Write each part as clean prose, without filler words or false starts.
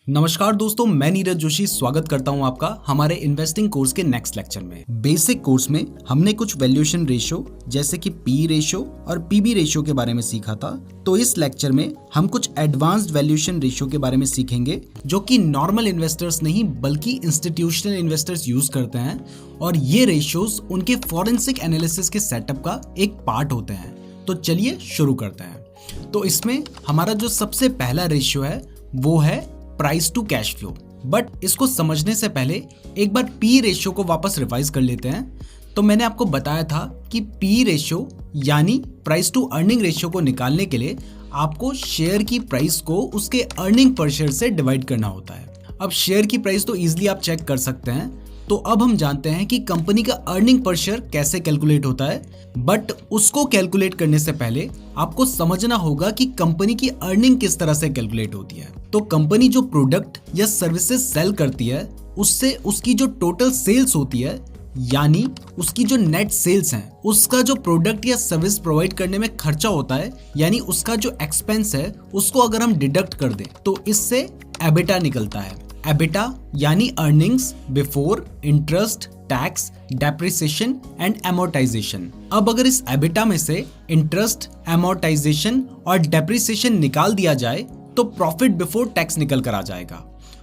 नमस्कार दोस्तों, मैं नीरज जोशी स्वागत करता हूं आपका हमारे इन्वेस्टिंग कोर्स के नेक्स्ट लेक्चर में। बेसिक कोर्स में हमने कुछ वैल्यूएशन रेशियो जैसे कि पी रेशियो और पीबी रेशियो के बारे में सीखा था। तो इस लेक्चर में हम कुछ एडवांस्ड वैल्यूएशन रेशियो के बारे में सीखेंगे जो कि नॉर्मल इन्वेस्टर्स नहीं बल्कि इंस्टीट्यूशनल इन्वेस्टर्स यूज करते हैं, और ये रेशियोज उनके फॉरेंसिक एनालिसिस के सेटअप का एक पार्ट होते हैं। तो चलिए शुरू करते हैं। तो इसमें हमारा जो सबसे पहला रेशियो है वो है price to cash flow. But इसको समझने से पहले एक बार पी रेशियो को वापस रिवाइज कर लेते हैं। तो मैंने आपको बताया था कि पी रेशियो यानी प्राइस टू अर्निंग रेशियो को निकालने के लिए आपको शेयर की प्राइस को उसके अर्निंग पर शेयर से डिवाइड करना होता है। अब शेयर की प्राइस तो इजीली आप चेक कर सकते हैं। तो अब हम जानते हैं कि कंपनी का अर्निंग पर शेयर कैसे कैलकुलेट होता है, बट उसको कैलकुलेट करने से पहले आपको समझना होगा कि कंपनी की अर्निंग किस तरह से कैलकुलेट होती है। तो कंपनी जो प्रोडक्ट या सर्विसेज सेल करती है उससे उसकी जो टोटल सेल्स होती है यानी उसकी जो नेट सेल्स हैं, उसका जो प्रोडक्ट या सर्विस प्रोवाइड करने में खर्चा होता है यानी उसका जो एक्सपेंस है उसको अगर हम डिडक्ट कर दें तो इससे एबिटा निकलता है। एबिटा यानी earnings before interest, tax, depreciation and amortisation. अब अगर इस एबिटा में से इंटरेस्ट, एमोर्टाइजेशन और डेप्रिसिएशन निकाल दिया जाए तो प्रॉफिट बिफोर टैक्स निकल कर आ जाएगा,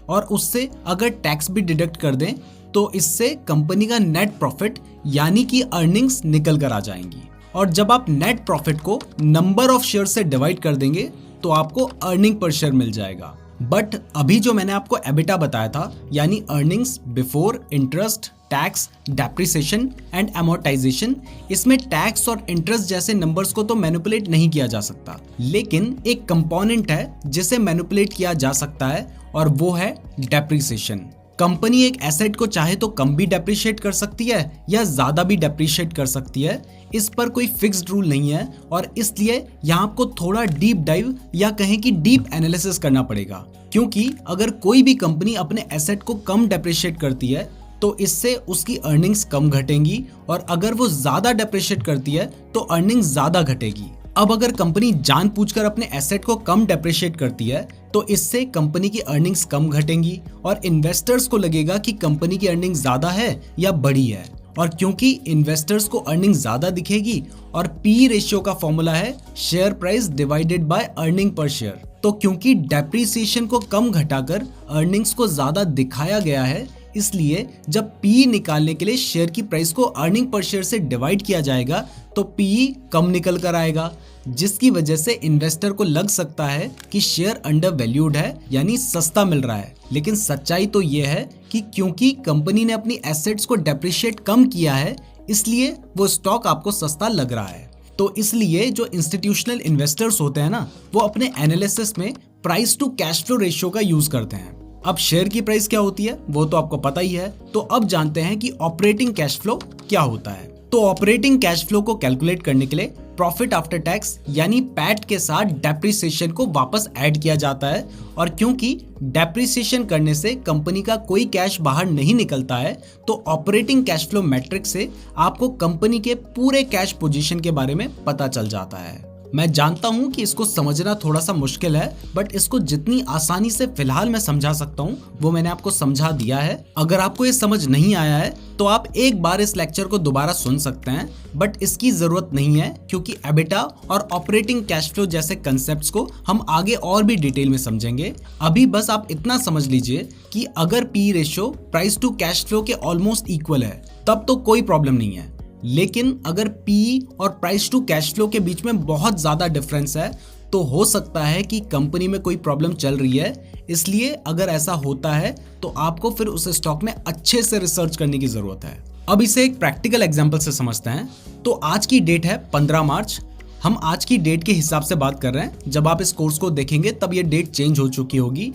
और उससे अगर टैक्स भी डिडक्ट कर दें तो इससे कंपनी का नेट प्रॉफिट यानी कि अर्निंग्स निकल कर आ जाएंगी। और जब आप नेट प्रॉफिट को नंबर ऑफ शेयर से डिवाइड कर देंगे तो आपको अर्निंग पर शेयर मिल जाएगा। बट अभी जो मैंने आपको एबिटा बताया था यानी earnings before interest, tax, depreciation and amortisation, इसमें टैक्स और इंटरेस्ट जैसे नंबर्स को तो मैनिपुलेट नहीं किया जा सकता, लेकिन एक कंपोनेंट है जिसे मैनिपुलेट किया जा सकता है और वो है डेप्रिसिएशन। कंपनी एक एसेट को चाहे तो कम भी डेप्रिशिएट कर सकती है या ज्यादा भी डेप्रिशिएट कर सकती है। इस पर कोई फिक्स्ड रूल नहीं है और इसलिए यहाँ आपको थोड़ा डीप डाइव या कहें कि डीप एनालिसिस करना पड़ेगा, क्योंकि अगर कोई भी कंपनी अपने एसेट को कम डेप्रिशिएट करती है तो इससे उसकी अर्निंग्स कम घटेंगी, और अगर वो ज्यादा डेप्रिशिएट करती है तो अर्निंग्स ज्यादा घटेगी। अब अगर कंपनी जानबूझकर अपने एसेट को कम डेप्रिशिएट करती है तो इससे कंपनी की अर्निंग्स कम घटेंगी और इन्वेस्टर्स को लगेगा कि कंपनी की अर्निंग ज्यादा है या बड़ी है। और क्योंकि इन्वेस्टर्स को अर्निंग ज्यादा दिखेगी और पी रेशियो का फॉर्मूला है share price divided by earning per share, तो क्योंकि डेप्रिसिएशन को कम घटाकर अर्निंग्स को ज्यादा दिखाया गया है, इसलिए जब पी निकालने के लिए शेयर की प्राइस को अर्निंग पर शेयर से डिवाइड किया जाएगा तो पी कम निकल कर आएगा, जिसकी वजह से इन्वेस्टर को लग सकता है कि शेयर अंडर वैल्यूड है यानी सस्ता मिल रहा है। लेकिन सच्चाई तो ये है कि क्योंकि कंपनी ने अपनी एसेट्स को डेप्रिशिएट कम किया है इसलिए वो स्टॉक आपको सस्ता लग रहा है। तो इसलिए जो इंस्टीट्यूशनल इन्वेस्टर्स होते हैं ना, वो अपने एनालिसिस में price to cash flow ratio का यूज करते हैं। अब शेयर की प्राइस क्या होती है वो तो आपको पता ही है। तो अब जानते हैं कि ऑपरेटिंग कैश फ्लो क्या होता है। तो ऑपरेटिंग कैश फ्लो को कैलकुलेट करने के लिए प्रॉफिट आफ्टर टैक्स यानी पैट के साथ डेप्रिसिएशन को वापस ऐड किया जाता है, और क्योंकि डेप्रिसिएशन करने से कंपनी का कोई कैश बाहर नहीं निकलता है तो ऑपरेटिंग कैश फ्लो मैट्रिक्स से आपको कंपनी के पूरे कैश पोजीशन के बारे में पता चल जाता है। मैं जानता हूं कि इसको समझना थोड़ा सा मुश्किल है, बट इसको जितनी आसानी से फिलहाल मैं समझा सकता हूं वो मैंने आपको समझा दिया है। अगर आपको ये समझ नहीं आया है तो आप एक बार इस लेक्चर को दोबारा सुन सकते हैं, बट इसकी जरूरत नहीं है क्योंकि एबिटा और ऑपरेटिंग कैश फ्लो जैसे कंसेप्ट्स को हम आगे और भी डिटेल में समझेंगे। अभी बस आप इतना समझ लीजिए कि अगर P ratio price to cash flow के ऑलमोस्ट इक्वल है तब तो कोई प्रॉब्लम नहीं है, लेकिन अगर पी और प्राइस टू कैश फ्लो के बीच में बहुत ज्यादा डिफरेंस है तो हो सकता है कि कंपनी में कोई प्रॉब्लम चल रही है। इसलिए अगर ऐसा होता है तो आपको फिर उस स्टॉक में अच्छे से रिसर्च करने की जरूरत है। अब इसे एक प्रैक्टिकल एग्जांपल से समझते हैं। तो आज की डेट है 15 मार्च। हम आज की डेट के हिसाब से बात कर रहे हैं, जब आप इस कोर्स को देखेंगे तब ये डेट चेंज हो चुकी होगी।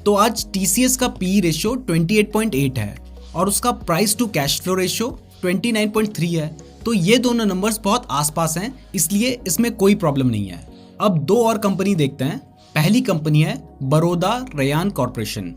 तो आज TCS का पी रेशियो 28.8 है और उसका price to cash flow ratio 29.3 है। तो ये दोनों नंबर्स बहुत आसपास हैं, इसलिए इसमें कोई प्रॉब्लम नहीं है। अब दो और कंपनी देखते हैं। पहली कंपनी है बड़ौदा रयान कॉर्पोरेशन।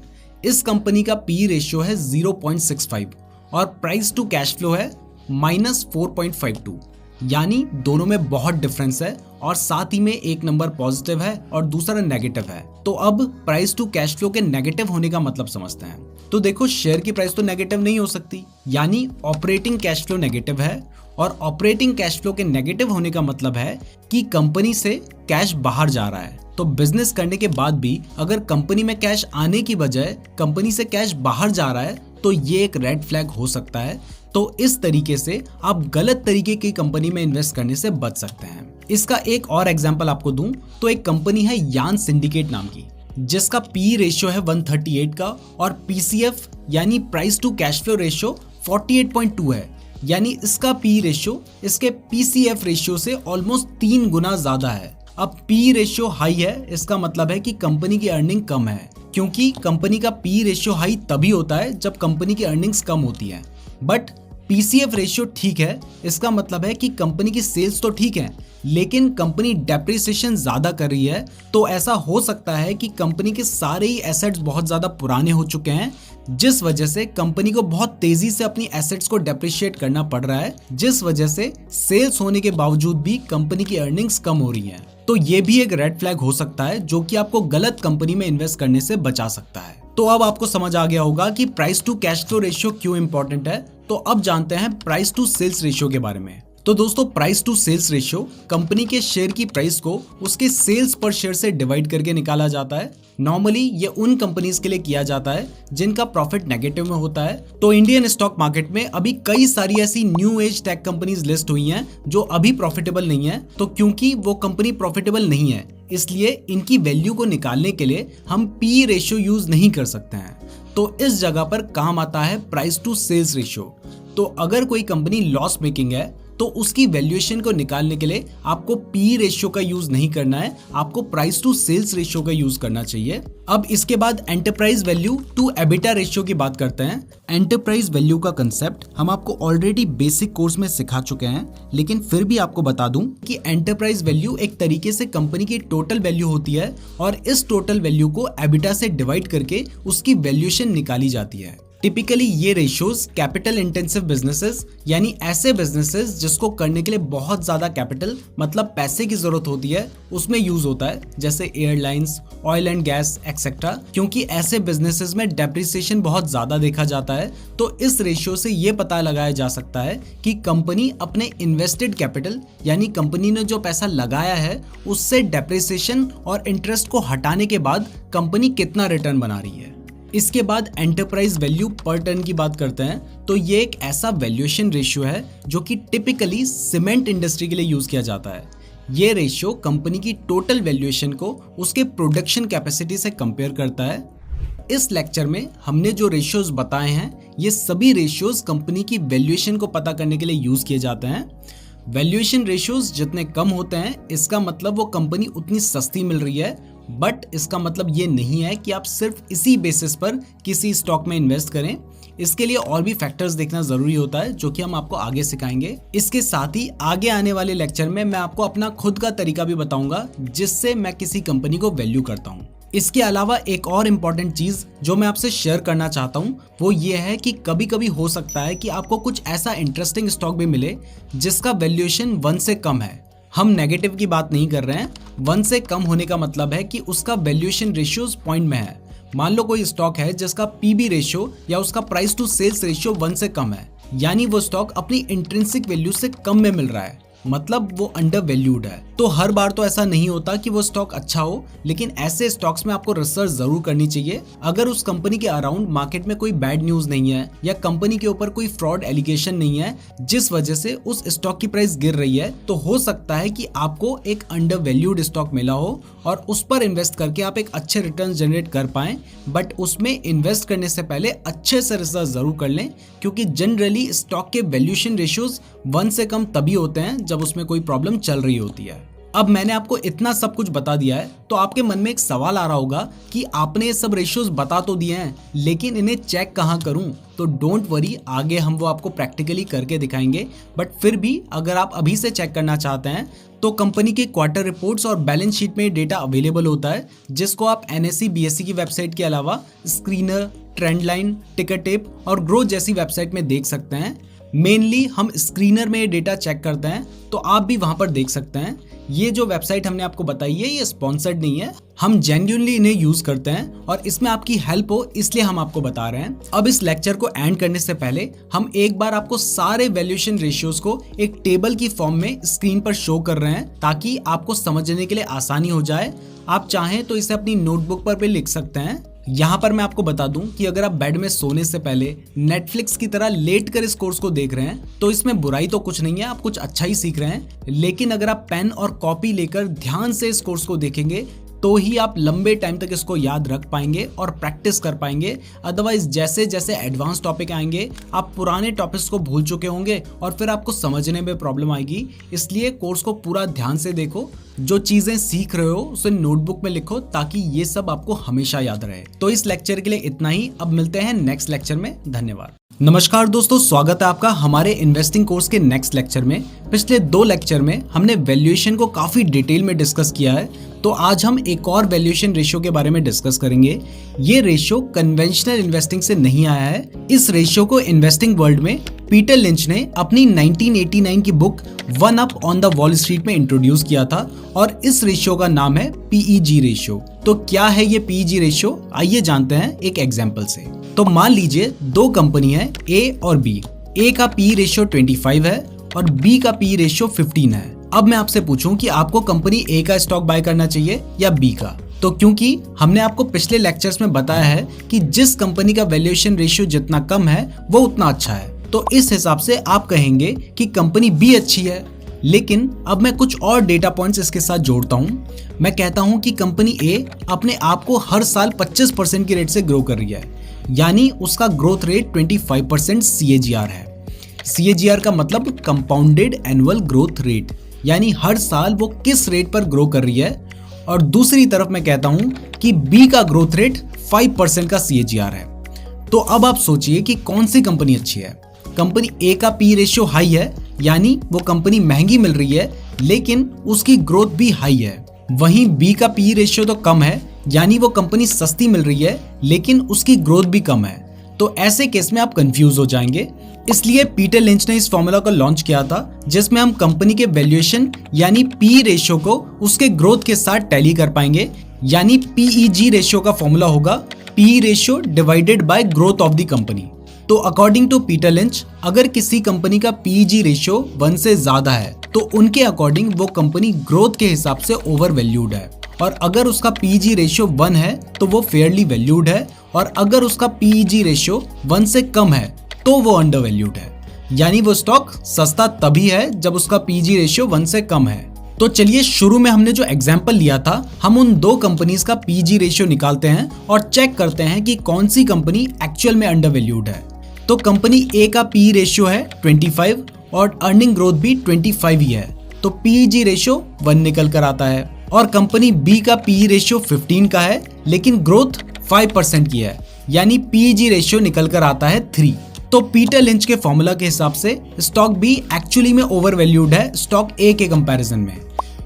इस कंपनी का पी रेशियो है 0.65 और प्राइस टू कैश फ्लो है -4.52, यानी दोनों में बहुत डिफरेंस है और साथ ही में एक नंबर पॉजिटिव है और दूसरा नेगेटिव है। तो अब प्राइस टू कैश फ्लो के नेगेटिव होने का मतलब समझते हैं। तो देखो, शेयर की प्राइस तो नेगेटिव नहीं हो सकती, यानी ऑपरेटिंग कैश फ्लो नेगेटिव है, और ऑपरेटिंग कैश फ्लो के नेगेटिव होने का मतलब है कि कंपनी से कैश बाहर जा रहा है। तो बिजनेस करने के बाद भी अगर कंपनी में कैश आने की बजाय कंपनी से कैश बाहर जा रहा है तो ये एक रेड फ्लैग हो सकता है। तो इस तरीके से आप गलत तरीके की कंपनी में इन्वेस्ट करने से बच सकते हैं। इसका एक और एग्जांपल आपको दूं तो एक कंपनी है यान सिंडिकेट नाम की, जिसका पी रेशियो है 138 का और पीसीएफ यानी price to cash flow ratio 48.2 है। यानी इसका पी रेशियो इसके पीसीएफ रेशियो से ऑलमोस्ट 3 गुना ज्यादा है। अब पी रेशियो हाई है, इसका मतलब है कि कंपनी की अर्निंग कम है, क्योंकि कंपनी का पी रेशियो हाई तभी होता है जब कंपनी की अर्निंग्स कम होती है। बट पीसीएफ रेशियो ठीक है, इसका मतलब है कि कंपनी की सेल्स तो ठीक है, लेकिन कंपनी डेप्रिसिएशन ज्यादा कर रही है। तो ऐसा हो सकता है कि कंपनी के सारे ही एसेट्स बहुत ज्यादा पुराने हो चुके हैं, जिस वजह से कंपनी को बहुत तेजी से अपनी एसेट्स को डेप्रिशिएट करना पड़ रहा है, जिस वजह से सेल्स होने के बावजूद भी कंपनी की अर्निंग्स कम हो रही हैं। तो ये भी एक रेड फ्लैग हो सकता है जो कि आपको गलत कंपनी में इन्वेस्ट करने से बचा सकता है। तो अब आपको समझ आ गया होगा कि price to cash flow ratio क्यों इंपॉर्टेंट है। तो अब जानते हैं प्राइस टू सेल्स रेशियो के बारे में। तो दोस्तों, price to sales ratio company के शेयर की प्राइस को उसके सेल्स पर शेयर से डिवाइड करके निकाला जाता है। नॉर्मली ये उन कंपनीज के लिए किया जाता है जिनका प्रॉफिट नेगेटिव में होता है। तो इंडियन स्टॉक मार्केट में अभी कई सारी ऐसी new age tech companies list हुई हैं जो अभी प्रॉफिटेबल नहीं है। तो क्योंकि वो कंपनी प्रॉफिटेबल नहीं है, इसलिए इनकी वैल्यू को निकालने के लिए हम पी रेशियो यूज नहीं कर सकते हैं। तो इस जगह पर काम आता है प्राइस टू सेल्स रेशियो। तो अगर कोई कंपनी लॉस मेकिंग है तो उसकी वैल्यूएशन को निकालने के लिए आपको पी रेशियो का यूज नहीं करना है, आपको प्राइस टू सेल्स रेशियो का यूज करना चाहिए। अब इसके बाद enterprise value to EBITDA ratio की बात करते हैं। एंटरप्राइज वैल्यू का कंसेप्ट हम आपको ऑलरेडी बेसिक कोर्स में सिखा चुके हैं, लेकिन फिर भी आपको बता दूं कि एंटरप्राइज वैल्यू एक तरीके से कंपनी की टोटल वैल्यू होती है और इस टोटल वैल्यू को एबिटा से डिवाइड करके उसकी वैल्यूएशन निकाली जाती है। टिपिकली ये रेशियोज कैपिटल इंटेंसिव बिजनेसेस, यानी ऐसे बिजनेसेस जिसको करने के लिए बहुत ज्यादा कैपिटल मतलब पैसे की जरूरत होती है, उसमें यूज होता है, जैसे airlines, oil and gas etcetera. क्योंकि ऐसे बिजनेसेस में डेप्रिसिएशन बहुत ज्यादा देखा जाता है, तो इस रेशियो से ये पता लगाया जा सकता है कि कंपनी अपने इन्वेस्टेड कैपिटल यानी कंपनी ने जो पैसा लगाया है उससे डेप्रिसिएशन और इंटरेस्ट को हटाने के बाद कंपनी कितना रिटर्न बना रही है। इसके बाद एंटरप्राइज वैल्यू पर टन की बात करते हैं। तो ये एक ऐसा वैल्यूएशन रेशियो है जो कि टिपिकली सीमेंट इंडस्ट्री के लिए यूज किया जाता है। ये रेशियो कंपनी की टोटल वैल्यूएशन को उसके प्रोडक्शन कैपेसिटी से कंपेयर करता है। इस लेक्चर में हमने जो रेशियोज बताए हैं, ये सभी रेशियोज कंपनी की वैल्यूएशन को पता करने के लिए यूज किए जाते हैं। वैल्यूएशन रेशियोज जितने कम होते हैं, इसका मतलब वो कंपनी उतनी सस्ती मिल रही है। बट इसका मतलब ये नहीं है कि आप सिर्फ इसी बेसिस पर किसी स्टॉक में इन्वेस्ट करें। इसके लिए और भी फैक्टर्स देखना जरूरी होता है, जो कि हम आपको आगे सिखाएंगे। इसके साथ ही आगे आने वाले लेक्चर में मैं आपको अपना खुद का तरीका भी बताऊंगा जिससे मैं किसी कंपनी को वैल्यू करता हूँ। इसके अलावा एक और इम्पॉर्टेंट चीज जो मैं आपसे शेयर करना चाहता हूँ वो ये है कि कभी कभी हो सकता है कि आपको कुछ ऐसा इंटरेस्टिंग स्टॉक भी मिले जिसका वैल्यूएशन 1 से कम है। हम नेगेटिव की बात नहीं कर रहे हैं, 1 से कम होने का मतलब है कि उसका वैल्यूएशन रेशियोज पॉइंट में है। मान लो कोई स्टॉक है जिसका पीबी रेशियो या उसका प्राइस टू सेल्स रेशियो 1 से कम है, यानी वो स्टॉक अपनी इंट्रिंसिक वैल्यू से कम में मिल रहा है, मतलब वो अंडर वैल्यूड है। तो हर बार तो ऐसा नहीं होता कि वो स्टॉक अच्छा हो, लेकिन ऐसे स्टॉक्स में आपको रिसर्च जरूर करनी चाहिए। अगर उस कंपनी के अराउंड मार्केट में कोई बैड न्यूज नहीं है या कंपनी के ऊपर कोई फ्रॉड एलिगेशन नहीं है जिस वजह से उस स्टॉक की प्राइस गिर रही है, तो हो सकता है कि आपको एक अंडर वैल्यूड स्टॉक मिला हो और उस पर इन्वेस्ट करके आप एक अच्छे रिटर्न जनरेट कर पाएं। बट उसमें इन्वेस्ट करने से पहले अच्छे से रिसर्च जरूर कर लें, क्योंकि जनरली स्टॉक के वैल्यूएशन रेशियोज 1 से कम तभी होते हैं जब उसमें कोई प्रॉब्लम चल रही होती है। अब मैंने आपको इतना सब कुछ बता दिया है, तो आपके मन में एक सवाल आ रहा होगा कि आपने ये सब रेशियोज बता तो दिए हैं, लेकिन इन्हें चेक कहाँ करूं? तो डोंट वरी, आगे हम वो आपको प्रैक्टिकली करके दिखाएंगे। बट फिर भी अगर आप अभी से चेक करना चाहते हैं तो कंपनी के क्वार्टर रिपोर्ट्स और बैलेंस शीट में डेटा अवेलेबल होता है, जिसको आप NSE BSE की वेबसाइट के अलावा स्क्रीनर, ट्रेंड लाइन, टिकर टेप और ग्रो जैसी वेबसाइट में देख सकते हैं। मेनली हम स्क्रीनर में ये डेटा चेक करते हैं, तो आप भी वहां पर देख सकते हैं। ये जो वेबसाइट हमने आपको बताई है ये स्पॉन्सर्ड नहीं है, हम जेन्युइनली इन्हें यूज करते हैं और इसमें आपकी हेल्प हो इसलिए हम आपको बता रहे हैं। अब इस लेक्चर को एंड करने से पहले हम एक बार आपको सारे वैल्यूएशन रेशियोज को एक टेबल की फॉर्म में स्क्रीन पर शो कर रहे हैं ताकि आपको समझने के लिए आसानी हो जाए। आप चाहें तो इसे अपनी नोटबुक पर भी लिख सकते हैं। यहाँ पर मैं आपको बता दूं कि अगर आप बेड में सोने से पहले नेटफ्लिक्स की तरह लेट कर इस कोर्स को देख रहे हैं तो इसमें बुराई तो कुछ नहीं है, आप कुछ अच्छा ही सीख रहे हैं। लेकिन अगर आप पेन और कॉपी लेकर ध्यान से इस कोर्स को देखेंगे तो ही आप लंबे टाइम तक इसको याद रख पाएंगे और प्रैक्टिस कर पाएंगे। अदरवाइज जैसे जैसे एडवांस टॉपिक आएंगे आप पुराने टॉपिक्स को भूल चुके होंगे और फिर आपको समझने में प्रॉब्लम आएगी। इसलिए कोर्स को पूरा ध्यान से देखो, जो चीजें सीख रहे हो उसे नोटबुक में लिखो ताकि ये सब आपको हमेशा याद रहे। तो इस लेक्चर के लिए इतना ही, अब मिलते हैं नेक्स्ट लेक्चर में। धन्यवाद। नमस्कार दोस्तों, स्वागत है आपका हमारे इन्वेस्टिंग कोर्स के नेक्स्ट लेक्चर में। पिछले 2 लेक्चर में हमने वैल्यूएशन को काफी डिटेल में डिस्कस किया है, तो आज हम एक और वैल्यूएशन रेशियो के बारे में डिस्कस करेंगे। ये रेशियो कन्वेंशनल इन्वेस्टिंग से नहीं आया है। इस रेशियो को इन्वेस्टिंग वर्ल्ड में पीटर लिंच ने अपनी 1989 की book one up on the wall street में इंट्रोड्यूस किया था और इस रेशियो का नाम है PEG रेशियो। तो क्या है ये PEG रेशियो, आइए जानते हैं एक एग्जांपल से। तो मान लीजिए 2 कंपनी है A और B। A का PE रेशियो 25 है और B का PE रेशियो 15 है। अब मैं आपसे पूछूं कि आपको कंपनी A का स्टॉक बाय करना चाहिए या B का, तो क्योंकि हमने आपको पिछले लेक्चर्स में बताया है कि जिस कंपनी का वैल्यूएशन रेशियो जितना कम है वो उतना अच्छा है, तो इस हिसाब से आप कहेंगे कि कंपनी B अच्छी है। लेकिन अब मैं कुछ और डेटा पॉइंट्स इसके साथ जोड़ता हूँ। मैं कहता हूँ कि कंपनी A अपने आप को हर साल 25% की रेट से ग्रो कर रही है, यानी उसका ग्रोथ रेट 25% CAGR है। CAGR का मतलब कंपाउंडेड एनुअल ग्रोथ रेट, यानी हर साल वो किस रेट पर ग्रो कर रही है। और दूसरी तरफ मैं कहता हूं कि B का ग्रोथ रेट 5% का CAGR है। तो अब आप सोचिए कि कौन सी कंपनी अच्छी है। कंपनी A का PE रेशियो हाई है, यानी वो कंपनी महंगी मिल रही है लेकिन उसकी ग्रोथ भी हाई है। वहीं B का PE रेशियो तो कम है, यानी वो कंपनी सस्ती मिल रही है लेकिन उसकी ग्रोथ भी कम है। तो ऐसे केस में आप कंफ्यूज हो जाएंगे। इसलिए पीटर लिंच ने इस फॉर्मूला को लॉन्च किया था जिसमें हम कंपनी के वैल्यूएशन यानी PE रेशियो को उसके ग्रोथ के साथ टैली कर पाएंगे। यानी PEG रेशियो का फॉर्मूला होगा PE ratio divided by growth of the company. तो अकॉर्डिंग टू पीटर लिंच, अगर किसी कंपनी का PEG रेशियो 1 से ज्यादा है तो उनके अकॉर्डिंग वो कंपनी ग्रोथ के हिसाब से ओवर वैल्यूड है, और अगर उसका PEG रेशियो 1 है तो वो फेयरली वैल्यूड है, और अगर उसका PEG रेशियो 1 से कम है तो वो अंडर वैल्यूड है, यानी वो स्टॉक सस्ता तभी है जब उसका PEG रेशियो 1 से कम है। तो चलिए शुरू में हमने जो एग्जाम्पल लिया था, हम उन 2 कंपनीज का PEG रेशियो निकालते हैं और चेक करते हैं कि कौन सी कंपनी एक्चुअल में अंडर वैल्यूड है। तो कंपनी A का PE रेशियो है 25 और अर्निंग ग्रोथ भी 25 ही है, तो PEG रेशियो 1 निकल कर आता है। और कंपनी B का PE रेशियो 15 का है लेकिन ग्रोथ 5% की है, यानी PEG रेशियो निकल कर आता है 3। तो पीटर लिंच के फॉर्मूला के हिसाब से स्टॉक B एक्चुअली में ओवर वैल्यूड है स्टॉक A के कंपैरिजन में।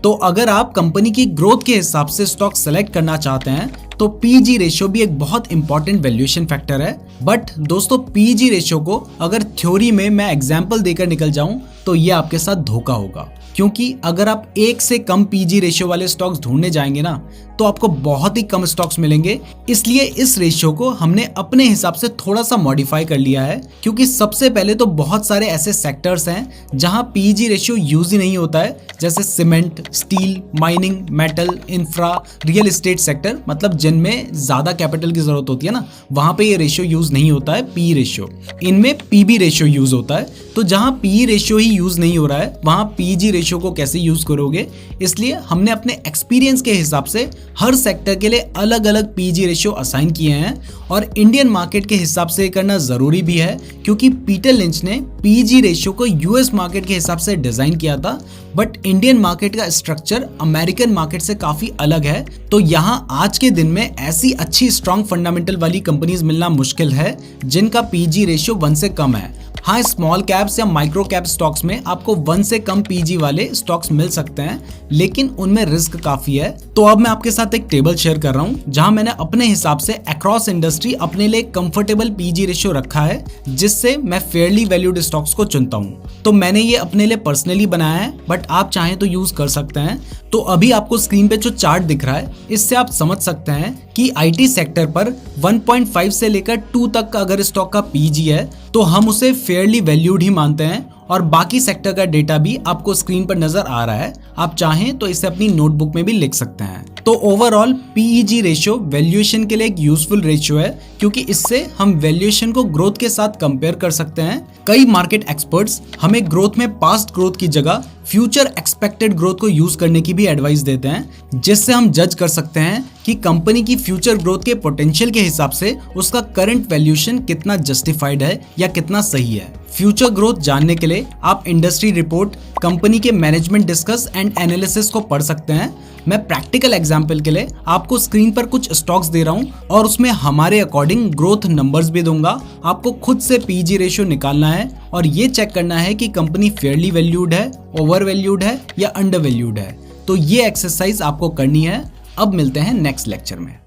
तो अगर आप कंपनी की ग्रोथ के हिसाब से स्टॉक सेलेक्ट करना चाहते हैं तो PEG रेशियो भी एक बहुत इंपॉर्टेंट वैल्यूएशन फैक्टर है। बट दोस्तों PEG रेशियो को अगर थ्योरी में मैं एग्जांपल देकर निकल जाऊं तो ये आपके साथ धोखा होगा, क्योंकि अगर आप 1 से कम PEG रेशियो वाले स्टॉक्स ढूंढने जाएंगे ना तो आपको बहुत ही कम स्टॉक्स मिलेंगे। इसलिए इस रेशियो को हमने अपने हिसाब से थोड़ा सा मॉडिफाई कर लिया है, क्योंकि सबसे पहले तो बहुत सारे ऐसे सेक्टर्स हैं जहां PEG रेशियो यूज ही नहीं होता है, जैसे cement, steel, mining, metal, infra, real estate sector, मतलब जिनमें ज्यादा कैपिटल की जरूरत होती है ना, वहां पे ये रेशियो यूज नहीं होता है PE रेशियो। इनमें PB रेशियो यूज होता है। तो जहां PE रेशियो ही यूज नहीं हो रहा है वहां PEG रेशियो को कैसे यूज करोगे। इसलिए हमने अपने एक्सपीरियंस के हिसाब से हर सेक्टर के लिए अलग अलग PEG रेशियो असाइन किए हैं, और इंडियन मार्केट के हिसाब से करना जरूरी भी है, क्योंकि पीटर लिंच ने PEG रेशियो को US मार्केट के हिसाब से डिजाइन किया था। बट इंडियन मार्केट का स्ट्रक्चर अमेरिकन मार्केट से काफी अलग है, तो यहाँ आज के दिन में ऐसी अच्छी स्ट्रॉन्ग फंडामेंटल वाली कंपनीज मिलना मुश्किल है जिनका PEG रेशियो 1 से कम है। हाँ, स्मॉल कैप्स या माइक्रो कैप स्टॉक्स में आपको 1 से कम PEG वाले स्टॉक्स मिल सकते हैं, लेकिन उनमें रिस्क काफी है। तो अब मैं आपके साथ साथ एक टेबल शेयर कर रहा हूं जहां मैंने अपने हिसाब से अक्रॉस इंडस्ट्री अपने लिए कंफर्टेबल पीजी रेशियो रखा है, जिससे मैं फेयरली वैल्यूड स्टॉक्स को चुनता हूं। तो मैंने ये अपने लिए पर्सनली बनाया है, बट आप चाहें तो यूज कर सकते हैं। तो अभी आपको स्क्रीन पे जो चार्ट दिख रहा है, इससे आप समझ सकते हैं कि आईटी सेक्टर पर 1.5 से लेकर 2 तक का अगर स्टॉक का पीजी है तो हम उसे फेयरली वैल्यूड ही मानते हैं, और बाकी सेक्टर का डेटा भी आपको स्क्रीन पर नजर आ रहा है। आप चाहें तो इसे अपनी नोटबुक में भी लिख सकते हैं। तो ओवरऑल पीईजी रेशियो वैल्यूएशन के लिए एक यूजफुल रेशियो है, क्योंकि इससे हम वैल्यूएशन को ग्रोथ के साथ कंपेयर कर सकते हैं। कई मार्केट एक्सपर्ट्स हमें ग्रोथ में पास्ट ग्रोथ की जगह फ्यूचर एक्सपेक्टेड ग्रोथ को यूज करने की भी एडवाइस देते हैं, जिससे हम जज कर सकते हैं कि कंपनी की फ्यूचर ग्रोथ के पोटेंशियल के हिसाब से उसका करंट वैल्यूएशन कितना जस्टिफाइड है या कितना सही है। फ्यूचर ग्रोथ जानने के लिए आप इंडस्ट्री रिपोर्ट, कंपनी के मैनेजमेंट डिस्कस एंड एनालिसिस को पढ़ सकते हैं। मैं प्रैक्टिकल एग्जांपल के लिए आपको स्क्रीन पर कुछ स्टॉक्स दे रहा हूं और उसमें हमारे अकॉर्डिंग ग्रोथ नंबर्स भी दूंगा। आपको खुद से पीजी रेशियो निकालना है और ये चेक करना है कि कंपनी फेयरली वैल्यूड है, ओवर वैल्यूड है या अंडर वैल्यूड है। तो ये एक्सरसाइज आपको करनी है। अब मिलते हैं नेक्स्ट लेक्चर में।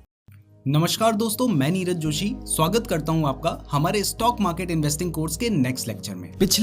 नमस्कार दोस्तों, मैं नीरज जोशी स्वागत करता हूं आपका हमारे स्टॉक मार्केट इन्वेस्टिंग कोर्स के नेक्स्ट लेक्चर में। पिछले